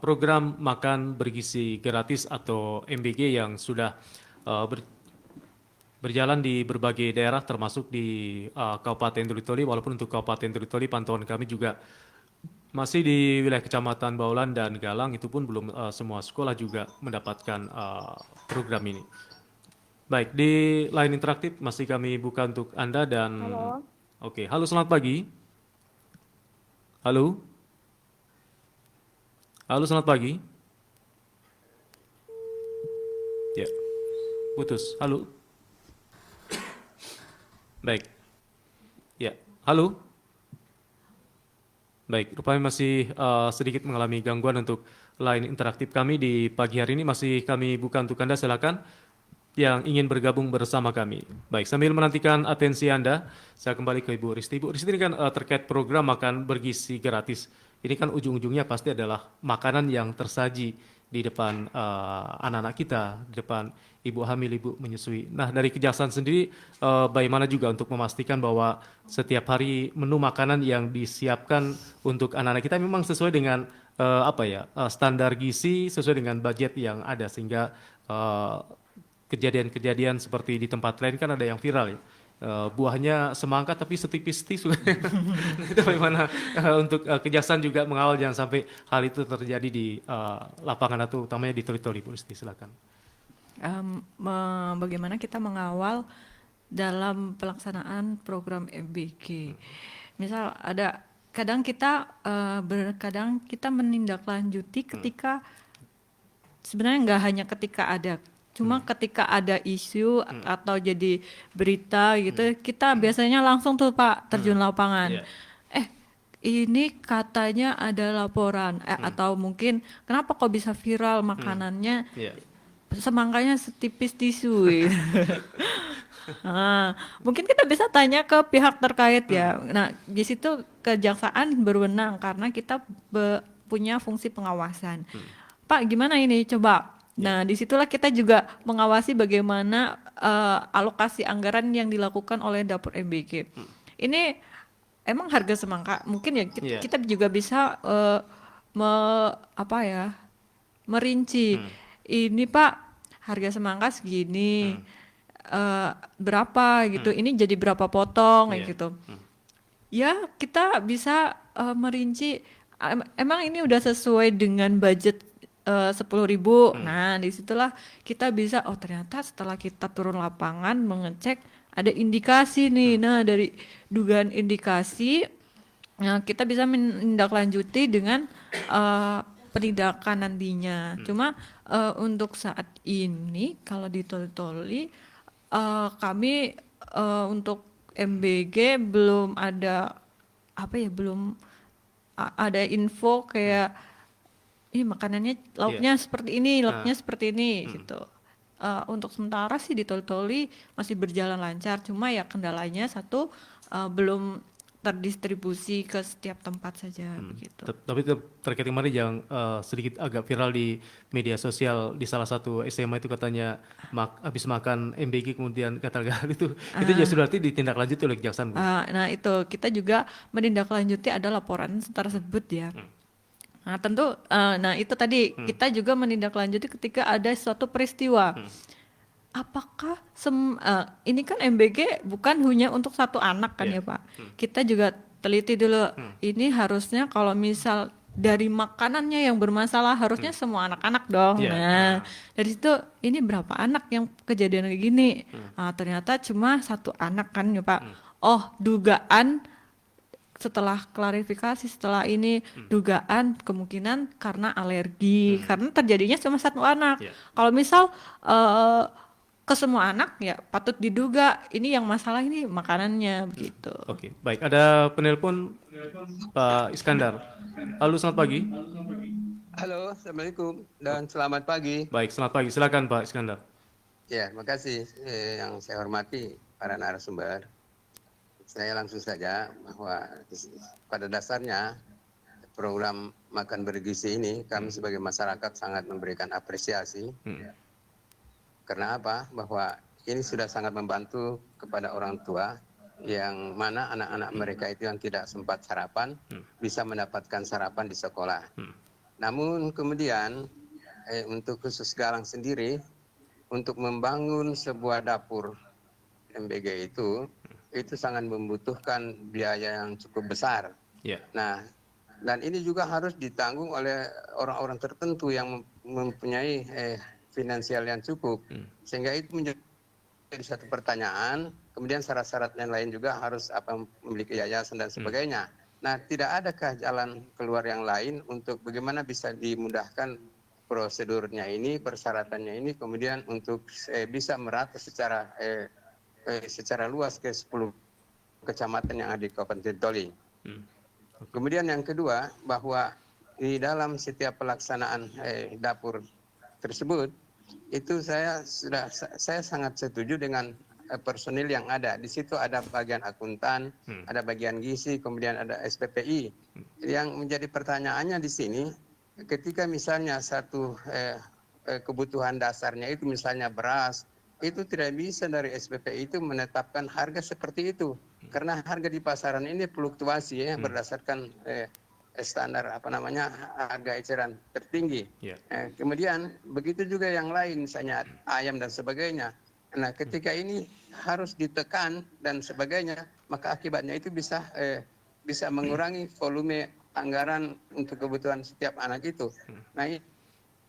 program makan bergizi gratis atau MBG yang sudah berjalan di berbagai daerah termasuk di Kabupaten Toli-Toli. Walaupun untuk Kabupaten Toli-Toli pantauan kami juga masih di wilayah Kecamatan Baulan dan Galang, itu pun belum semua sekolah juga mendapatkan program ini. Baik, di line interaktif masih kami buka untuk Anda dan... Halo. Oke, halo selamat pagi. Halo. Halo selamat pagi. Ya, putus. Halo. Baik. Ya, halo. Baik, rupanya masih sedikit mengalami gangguan untuk line interaktif kami di pagi hari ini. Masih kami buka untuk Anda, silakan yang ingin bergabung bersama kami. Baik, sambil menantikan atensi Anda, saya kembali ke Ibu Risti. Ibu Risti, ini kan terkait program makan bergizi gratis. Ini kan ujung-ujungnya pasti adalah makanan yang tersaji di depan anak-anak kita, di depan ibu hamil, ibu menyusui. Nah, dari Kejaksaan sendiri bagaimana juga untuk memastikan bahwa setiap hari menu makanan yang disiapkan untuk anak-anak kita memang sesuai dengan standar gizi, sesuai dengan budget yang ada, sehingga kejadian-kejadian seperti di tempat lain kan ada yang viral ya. Buahnya semangka tapi setipis tisu. Itu bagaimana untuk Kejaksaan juga mengawal jangan sampai hal itu terjadi di lapangan atau utamanya di Toli-Toli, Bu Risti, silakan. Bagaimana kita mengawal dalam pelaksanaan program MBG. Misal kadang kita menindaklanjuti ketika sebenarnya nggak hanya ketika ada, cuma ketika ada isu atau jadi berita gitu, kita biasanya langsung tuh Pak terjun lapangan. Ini katanya ada laporan atau mungkin kenapa kok bisa viral makanannya. semangkanya setipis tisu. Gitu. Nah, mungkin kita bisa tanya ke pihak terkait ya. Nah, di situ kejaksaan berwenang karena kita punya fungsi pengawasan. Pak, gimana ini? Coba. Nah, disitulah kita juga mengawasi bagaimana alokasi anggaran yang dilakukan oleh dapur MBG. Ini emang harga semangka mungkin ya kita juga bisa merinci. Ini Pak, harga semangka segini. Berapa gitu, ini jadi berapa potong kayak gitu. Ya kita bisa merinci, emang ini udah sesuai dengan budget 10.000. Nah disitulah kita bisa, oh ternyata setelah kita turun lapangan mengecek ada indikasi nih. Nah dari dugaan indikasi kita bisa menindaklanjuti dengan penindakan nantinya. Cuma untuk saat ini kalau di Toli kami untuk MBG belum ada belum ada info kayak ini makanannya lauknya seperti ini, lauknya seperti ini gitu. Untuk sementara sih di Toli masih berjalan lancar, cuma ya kendalanya satu belum terdistribusi ke setiap tempat saja begitu. Tapi terkait kemarin yang sedikit agak viral di media sosial di salah satu SMA itu katanya habis makan MBG kemudian gatal-gatal itu justru berarti ditindaklanjuti oleh kejaksaan. Nah itu kita juga menindaklanjuti ada laporan tersebut ya. Nah tentu, nah itu tadi kita juga menindaklanjuti ketika ada suatu peristiwa. Apakah ini kan MBG bukan hanya untuk satu anak kan ya Pak? Kita juga teliti dulu. Ini harusnya kalau misal dari makanannya yang bermasalah harusnya semua anak-anak dong. Nah dari situ ini berapa anak yang kejadian kayak gini? Ternyata cuma satu anak kan ya Pak. Oh dugaan setelah klarifikasi setelah ini dugaan kemungkinan karena alergi karena terjadinya cuma satu anak. Kalau misal ke semua anak ya patut diduga ini yang masalah ini makanannya begitu. Oke, baik. Ada penelpon Pak Iskandar. Halo, selamat pagi. Halo, assalamualaikum dan selamat pagi. Baik, selamat pagi. Silakan Pak Iskandar. Ya, makasih yang saya hormati para narasumber. Saya langsung saja bahwa pada dasarnya program makan bergizi ini kami sebagai masyarakat sangat memberikan apresiasi. Karena apa? Bahwa ini sudah sangat membantu kepada orang tua yang mana anak-anak mereka itu yang tidak sempat sarapan bisa mendapatkan sarapan di sekolah. Namun kemudian untuk khusus Galang sendiri untuk membangun sebuah dapur MBG itu sangat membutuhkan biaya yang cukup besar. Nah, dan ini juga harus ditanggung oleh orang-orang tertentu yang mempunyai finansial yang cukup, sehingga itu menjadi satu pertanyaan. Kemudian syarat-syarat yang lain juga harus memiliki yayasan dan sebagainya. Nah, tidak adakah jalan keluar yang lain untuk bagaimana bisa dimudahkan prosedurnya ini, persyaratannya ini, kemudian untuk bisa merata secara luas ke 10 kecamatan yang ada di Kabupaten Toli. Kemudian yang kedua, bahwa di dalam setiap pelaksanaan dapur tersebut itu saya sangat setuju dengan personil yang ada. Di situ ada bagian akuntan, ada bagian gizi, kemudian ada SPPI. Yang menjadi pertanyaannya di sini, ketika misalnya satu kebutuhan dasarnya itu misalnya beras, itu tidak bisa dari SPPI itu menetapkan harga seperti itu. Karena harga di pasaran ini fluktuasi ya, berdasarkan standar harga eceran tertinggi. Kemudian begitu juga yang lain, misalnya ayam dan sebagainya. Nah, ketika ini harus ditekan dan sebagainya, maka akibatnya itu bisa mengurangi volume anggaran untuk kebutuhan setiap anak itu. Nah, ini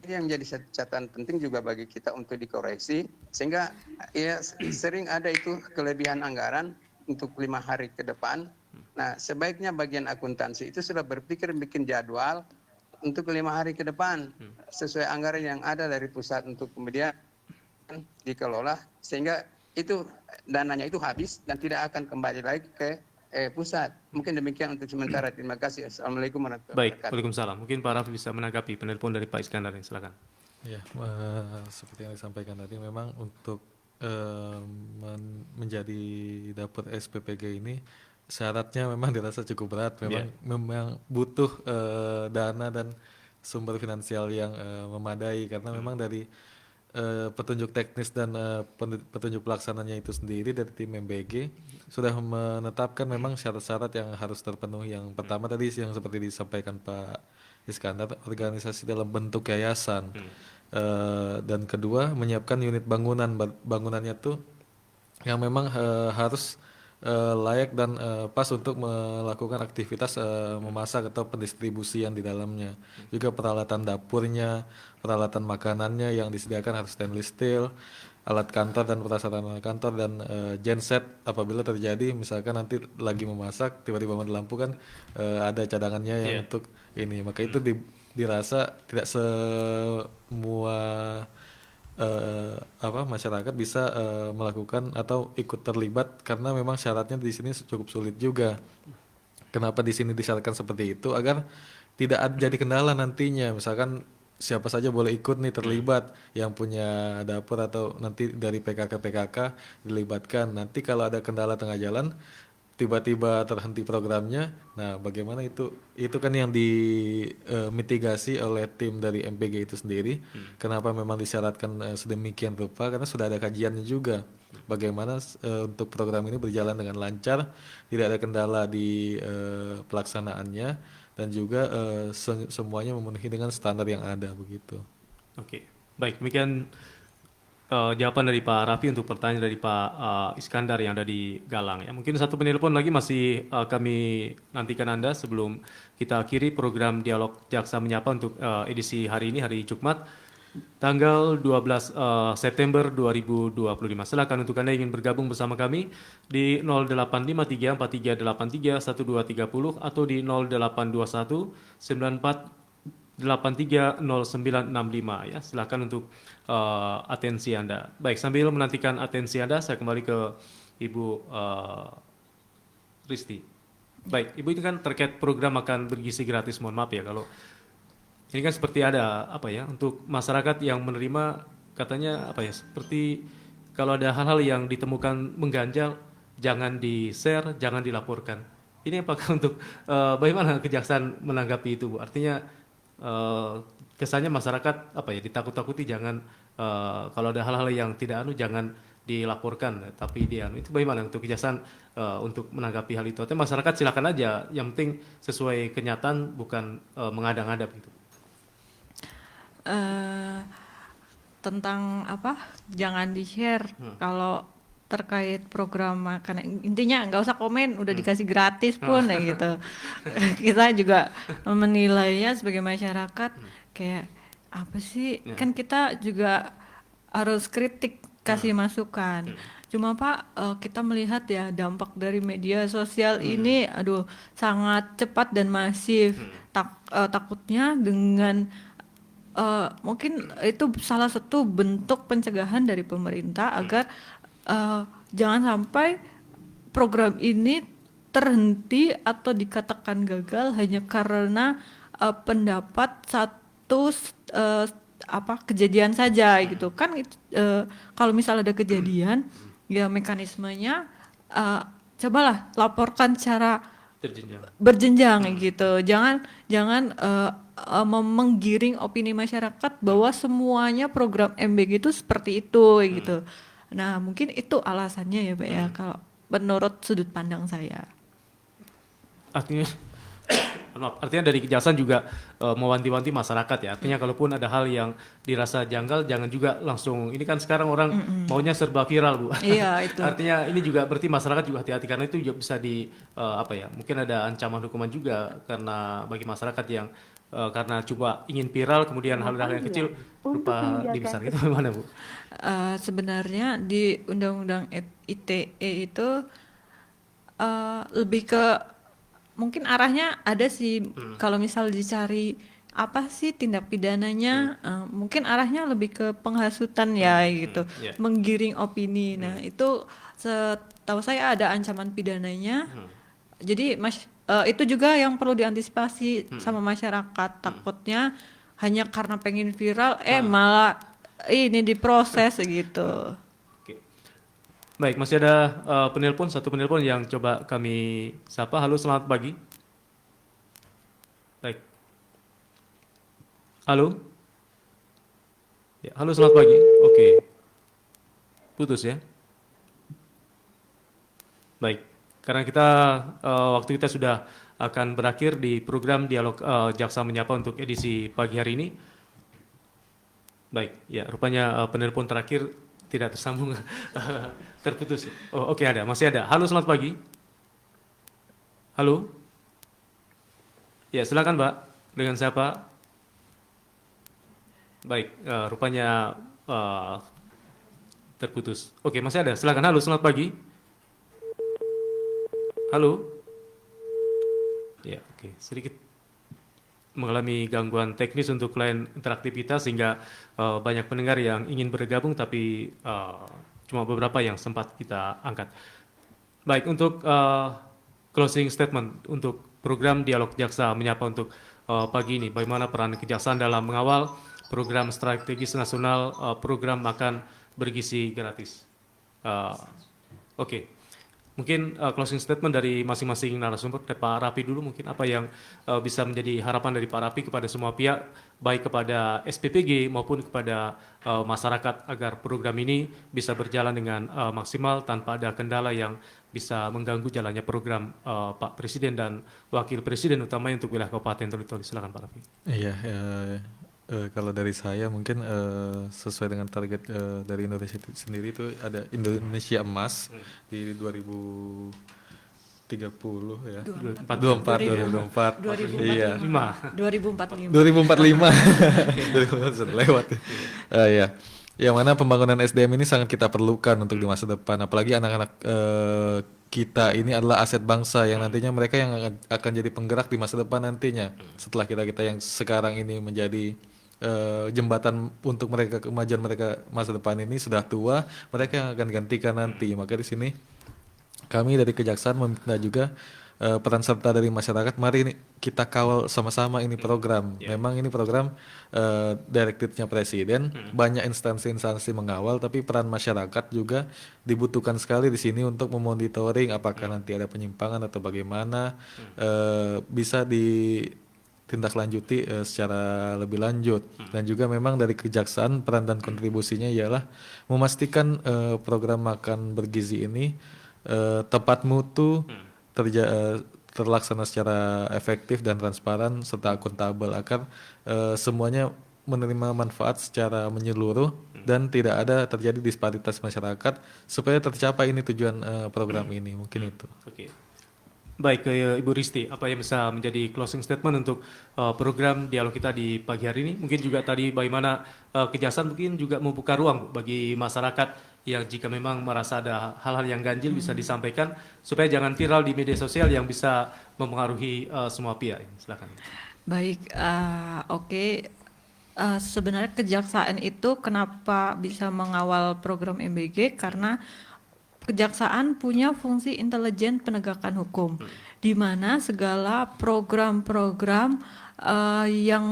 yang menjadi catatan penting juga bagi kita untuk dikoreksi, sehingga ya sering ada itu kelebihan anggaran untuk 5 hari ke depan. Nah, sebaiknya bagian akuntansi itu sudah berpikir bikin jadwal untuk 5 hari ke depan sesuai anggaran yang ada dari pusat untuk kemudian dikelola, sehingga itu dananya itu habis dan tidak akan kembali lagi ke pusat. Mungkin demikian untuk sementara. Terima kasih. Assalamualaikum warahmatullahi wabarakatuh. Baik, waalaikumsalam. Mungkin Pak Raffi bisa menanggapi penelpon dari Pak Iskandar. Silakan. Ya, seperti yang disampaikan tadi, memang untuk menjadi dapur SPPG ini syaratnya memang dirasa cukup berat. Memang butuh dana dan sumber finansial yang memadai, karena memang dari petunjuk teknis dan petunjuk pelaksananya itu sendiri dari tim MBG sudah menetapkan memang syarat-syarat yang harus terpenuhi. Yang pertama tadi yang seperti disampaikan Pak Iskandar, organisasi dalam bentuk yayasan. Dan kedua, menyiapkan unit bangunannya tuh yang memang harus layak dan pas untuk melakukan aktivitas memasak atau pendistribusian di dalamnya. Juga peralatan dapurnya, peralatan makanannya yang disediakan harus stainless steel, alat kantor dan peralatan kantor, dan genset apabila terjadi misalkan nanti lagi memasak tiba-tiba mati lampu kan ada cadangannya yang untuk ini. Maka itu dirasa tidak semua masyarakat bisa melakukan atau ikut terlibat, karena memang syaratnya di sini cukup sulit juga. Kenapa di sini disyaratkan seperti itu? Agar tidak jadi kendala nantinya. Misalkan siapa saja boleh ikut nih terlibat, yang punya dapur atau nanti dari PKK dilibatkan. Nanti kalau ada kendala tengah jalan, tiba-tiba terhenti programnya, nah bagaimana itu kan yang dimitigasi oleh tim dari MPG itu sendiri. Kenapa memang disyaratkan sedemikian rupa, karena sudah ada kajiannya juga bagaimana untuk program ini berjalan dengan lancar, tidak ada kendala di pelaksanaannya, dan juga semuanya memenuhi dengan standar yang ada begitu. Oke, baik, demikian jawaban dari Pak Raffi untuk pertanyaan dari Pak Iskandar yang ada di Galang. Ya, mungkin satu penelpon lagi masih kami nantikan Anda sebelum kita akhiri program Dialog Jaksa Menyapa untuk edisi hari ini, hari Jumat, tanggal 12 September 2025. Silakan untuk Anda ingin bergabung bersama kami di 085343831230 atau di 0821 94830965 ya. Silakan untuk atensi Anda. Baik, sambil menantikan atensi Anda, saya kembali ke Ibu Risti. Baik, Ibu, ini kan terkait program makan bergizi gratis. Mohon maaf ya kalau ini kan seperti ada untuk masyarakat yang menerima, katanya seperti kalau ada hal-hal yang ditemukan mengganjal jangan di-share, jangan dilaporkan. Ini apakah untuk bagaimana Kejaksaan menanggapi itu, Bu? Artinya kesannya masyarakat ditakut-takuti, jangan kalau ada hal-hal yang tidak jangan dilaporkan, tapi itu bagaimana untuk Kejaksaan untuk menanggapi hal itu? Artinya masyarakat silakan aja, yang penting sesuai kenyataan, bukan mengada-ngada gitu. Tentang jangan di-share kalau terkait program makan, intinya nggak usah komen, udah dikasih gratis pun ya gitu. Kita juga menilainya sebagai masyarakat kayak apa sih, kan kita juga harus kritik, kasih masukan. Cuma Pak, kita melihat ya dampak dari media sosial ini sangat cepat dan masif. Takutnya dengan mungkin itu salah satu bentuk pencegahan dari pemerintah agar jangan sampai program ini terhenti atau dikatakan gagal hanya karena pendapat satu kejadian saja gitu kan. Kalau misal ada kejadian ya mekanismenya cobalah laporkan secara berjenjang gitu. Jangan menggiring opini masyarakat bahwa semuanya program MBG itu seperti itu gitu. Nah, mungkin itu alasannya ya, Pak ya, kalau menurut sudut pandang saya. Artinya dari Kejaksaan juga mewanti-wanti masyarakat ya. Artinya kalaupun ada hal yang dirasa janggal, jangan juga langsung, ini kan sekarang orang maunya serba viral, Bu. Iya, itu. Artinya ini juga berarti masyarakat juga hati-hati, karena itu juga bisa mungkin ada ancaman hukuman juga, karena bagi masyarakat yang karena coba ingin viral, kemudian hal-hal yang kecil lupa dibesar, itu gimana, Bu? Sebenarnya di Undang-Undang ITE itu lebih ke mungkin arahnya ada sih, kalau misal dicari apa sih tindak pidananya, mungkin arahnya lebih ke penghasutan ya gitu, menggiring opini. Nah itu setahu saya ada ancaman pidananya. Jadi itu juga yang perlu diantisipasi sama masyarakat. Takutnya hanya karena pengen viral malah ini diproses gitu. Oke. Baik, masih ada satu penelpon yang coba kami sapa. Halo, selamat pagi. Baik. Halo. Ya, halo, selamat pagi. Oke. Putus ya. Baik. Karena waktu kita sudah akan berakhir di program Dialog Jaksa Menyapa untuk edisi pagi hari ini. Baik, ya rupanya penelpon terakhir tidak tersambung, terputus. Oh, oke, masih ada. Halo, selamat pagi. Halo. Ya, silakan Mbak. Dengan siapa? Baik, rupanya terputus. Oke, masih ada. Silakan. Halo, selamat pagi. Halo. Ya, oke. Sedikit mengalami gangguan teknis untuk line interaktivitas sehingga banyak pendengar yang ingin bergabung tapi cuma beberapa yang sempat kita angkat. Baik, untuk closing statement untuk program Dialog Jaksa Menyapa untuk pagi ini, bagaimana peran kejaksaan dalam mengawal program strategis nasional program makan bergizi gratis. Oke. Mungkin closing statement dari masing-masing narasumber, dari Pak Rafi dulu mungkin apa yang bisa menjadi harapan dari Pak Rafi kepada semua pihak, baik kepada SPPG maupun kepada masyarakat agar program ini bisa berjalan dengan maksimal tanpa ada kendala yang bisa mengganggu jalannya program Pak Presiden dan Wakil Presiden utamanya untuk wilayah Kabupaten Toli-Toli. Silakan Pak Rafi. Iya, kalau dari saya mungkin sesuai dengan target dari Indonesia sendiri itu ada Indonesia Emas di 2030 ya. 2024. Iya. 2045. 2045 sudah lewat. Ya. Yang mana pembangunan SDM ini sangat kita perlukan untuk di masa depan, apalagi anak-anak kita ini adalah aset bangsa yang nantinya mereka yang akan jadi penggerak di masa depan nantinya. Setelah kita yang sekarang ini menjadi jembatan untuk mereka kemajuan mereka masa depan ini sudah tua, mereka yang akan gantikan nanti. Maka di sini kami dari Kejaksaan meminta juga peran serta dari masyarakat. Mari ini kita kawal sama-sama ini program. Memang ini program direktifnya Presiden, banyak instansi-instansi mengawal, tapi peran masyarakat juga dibutuhkan sekali di sini untuk memonitoring apakah nanti ada penyimpangan atau bagaimana bisa ditindaklanjuti secara lebih lanjut. Dan juga memang dari Kejaksaan peran dan kontribusinya ialah memastikan program makan bergizi ini tepat mutu, terlaksana secara efektif dan transparan serta akuntabel agar semuanya menerima manfaat secara menyeluruh dan tidak ada terjadi disparitas masyarakat supaya tercapai ini tujuan program ini. Mungkin itu. Oke. Baik, Ibu Risti, apa yang bisa menjadi closing statement untuk program dialog kita di pagi hari ini? Mungkin juga tadi bagaimana Kejaksaan mungkin juga membuka ruang bagi masyarakat yang jika memang merasa ada hal-hal yang ganjil bisa disampaikan supaya jangan viral di media sosial yang bisa mempengaruhi semua pihak. Silakan. Baik, oke. Sebenarnya Kejaksaan itu kenapa bisa mengawal program MBG karena Kejaksaan punya fungsi intelijen penegakan hukum, di mana segala program-program yang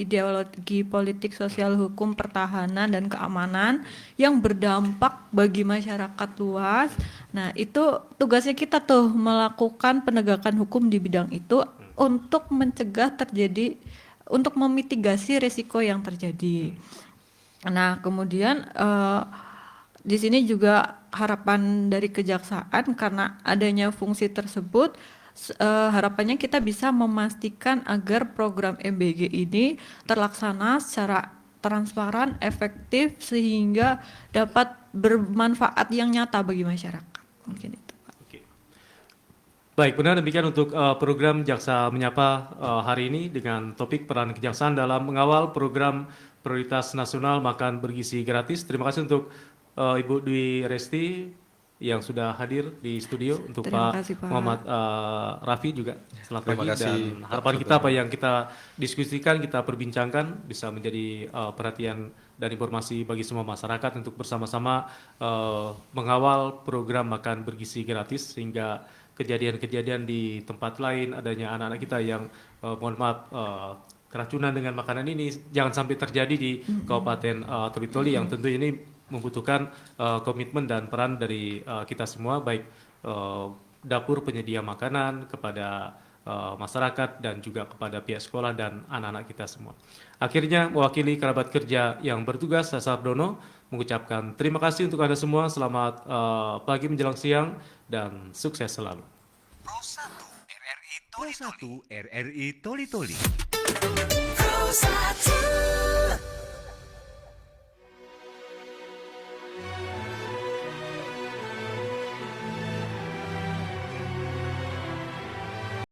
ideologi politik, sosial, hukum, pertahanan dan keamanan yang berdampak bagi masyarakat luas. Nah, itu tugasnya kita tuh melakukan penegakan hukum di bidang itu untuk mencegah untuk memitigasi risiko yang terjadi. Nah, kemudian di sini juga harapan dari Kejaksaan karena adanya fungsi tersebut, harapannya kita bisa memastikan agar program MBG ini terlaksana secara transparan, efektif sehingga dapat bermanfaat yang nyata bagi masyarakat. Mungkin itu, Pak. Oke. Baik, benar demikian untuk program Jaksa Menyapa hari ini dengan topik peran Kejaksaan dalam mengawal program prioritas nasional makan bergizi gratis. Terima kasih untuk Ibu Dwi Resti yang sudah hadir di studio, untuk Pak Muhammad Rafi juga selamat pagi, dan harapan kita apa yang kita diskusikan, kita perbincangkan bisa menjadi perhatian dan informasi bagi semua masyarakat untuk bersama-sama mengawal program makan bergizi gratis sehingga kejadian-kejadian di tempat lain, adanya anak-anak kita yang mohon maaf keracunan dengan makanan ini jangan sampai terjadi di Kabupaten Toli-Toli yang tentu ini membutuhkan komitmen dan peran dari kita semua, baik dapur penyedia makanan, kepada masyarakat, dan juga kepada pihak sekolah dan anak-anak kita semua. Akhirnya mewakili kerabat kerja yang bertugas, saya Sardono mengucapkan terima kasih untuk Anda semua. Selamat pagi menjelang siang dan sukses selalu. Pro 1 RRI Toli-Toli. Pro 1